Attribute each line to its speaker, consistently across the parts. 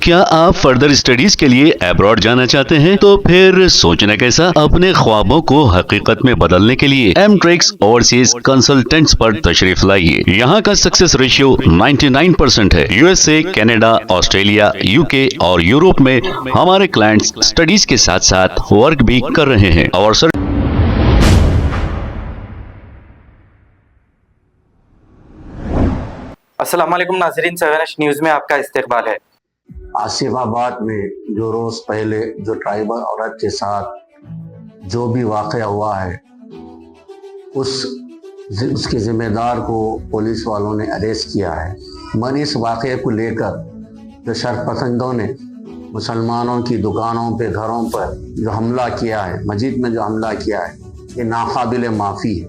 Speaker 1: क्या आप further studies के लिए अब्रॉड जाना चाहते हैं? तो फिर सोचना कैसा, अपने ख्वाबों को हकीकत में बदलने के लिए एमट्रिक्स ओवरसीज कंसल्टेंट्स पर तशरीफ लाइए। यहाँ का सक्सेस रेशियो 99% है। यूएसए, कनाडा, ऑस्ट्रेलिया, यूके और यूरोप में हमारे क्लाइंट्स स्टडीज के साथ साथ वर्क भी कर रहे हैं और
Speaker 2: अस्सलाम वालेकुम नाज़रीन, 7H न्यूज़ में आपका इस्तकबाल है।
Speaker 3: आसिफाबाद में जो रोज़ पहले जो ट्राइबल औरत के साथ जो भी वाक़या हुआ है उसके ज़िम्मेदार को पुलिस वालों ने अरेस्ट किया है। मन इस वाक़े को लेकर जो शरपसंदों ने मुसलमानों की दुकानों पे, घरों पर जो हमला किया है, मस्जिद में जो हमला किया है, ये नाकाबिल माफ़ी है।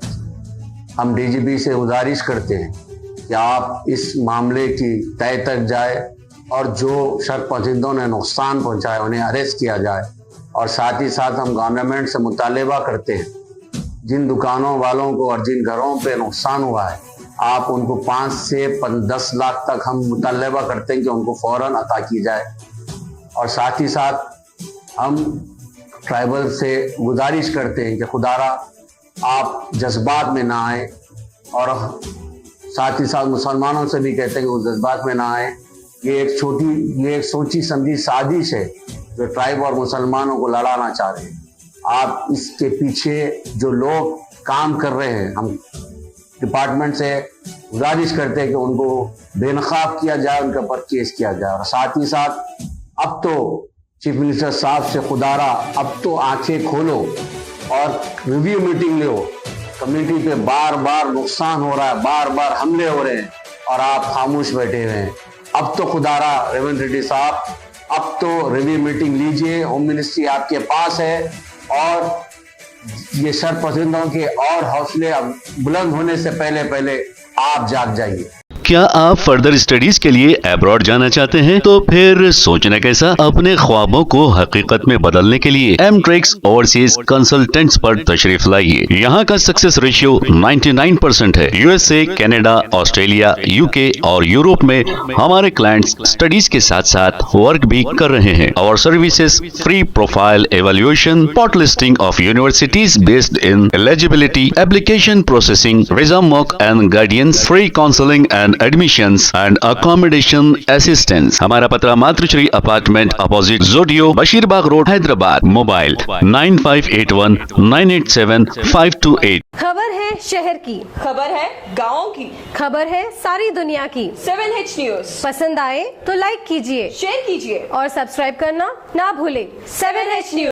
Speaker 3: हम डीजीपी से गुजारिश करते हैं कि आप इस मामले की तय तक जाए और जो शरपसंदों ने नुकसान पहुंचाया उन्हें अरेस्ट किया जाए। और साथ ही साथ हम गवर्नमेंट से मुतालिबा करते हैं, जिन दुकानों वालों को और जिन घरों पे नुकसान हुआ है, आप उनको 5 से 10 लाख तक हम मुतालिबा करते हैं कि उनको फ़ौरन अता की जाए। और साथ ही साथ हम ट्राइबल से गुजारिश करते हैं कि खुदारा आप जज्बात में ना आए, और साथ ही साथ मुसलमानों से भी कहते हैं कि वो जज्बात में ना आए। ये एक सोची समझी साजिश है जो ट्राइब और मुसलमानों को लड़ाना चाह रहे हैं। आप इसके पीछे जो लोग काम कर रहे हैं, हम डिपार्टमेंट से गुजारिश करते हैं कि उनको बेनकाब किया जाए, उनके ऊपर केस किया जाए। और साथ ही साथ अब तो चीफ मिनिस्टर साहब से खुदारा अब तो आंखें खोलो और रिव्यू मीटिंग लो। कम्युनिटी पे बार बार नुकसान हो रहा है, बार बार हमले हो रहे हैं और आप खामोश बैठे हुए हैं। अब तो खुदारा रेवंत रेड्डी साहब, अब तो रिव्यू मीटिंग लीजिए। होम मिनिस्ट्री आपके पास है और ये शरपसंदों के और हौसले बुलंद होने से पहले आप जाग जाइए।
Speaker 1: क्या आप फर्दर स्टडीज के लिए अब्रॉड जाना चाहते हैं? तो फिर सोचना कैसा, अपने ख्वाबों को हकीकत में बदलने के लिए एमट्रिक्स ओवरसीज कंसल्टेंट्स पर तशरीफ लाइए। यहाँ का सक्सेस रेशियो 99% है। यूएसए, कनाडा, ऑस्ट्रेलिया, यूके और यूरोप में हमारे क्लाइंट्स स्टडीज के साथ साथ वर्क भी कर रहे हैं और services free profile evaluation, spot listing of universities based in eligibility, application processing, visa mock and guidance, free counselling and admissions and accommodation assistance. हमारा पता मातृश्री अपार्टमेंट अपोजिट जोडियो, बशीरबाग रोड, हैदराबाद। मोबाइल 9581 987 528।
Speaker 4: खबर है शहर की,
Speaker 5: खबर है गाँव की,
Speaker 4: खबर है सारी दुनिया की।
Speaker 5: 7H न्यूज़
Speaker 4: पसंद आए तो लाइक कीजिए,
Speaker 5: शेयर कीजिए
Speaker 4: और सब्सक्राइब करना ना भूले।
Speaker 5: 7H news.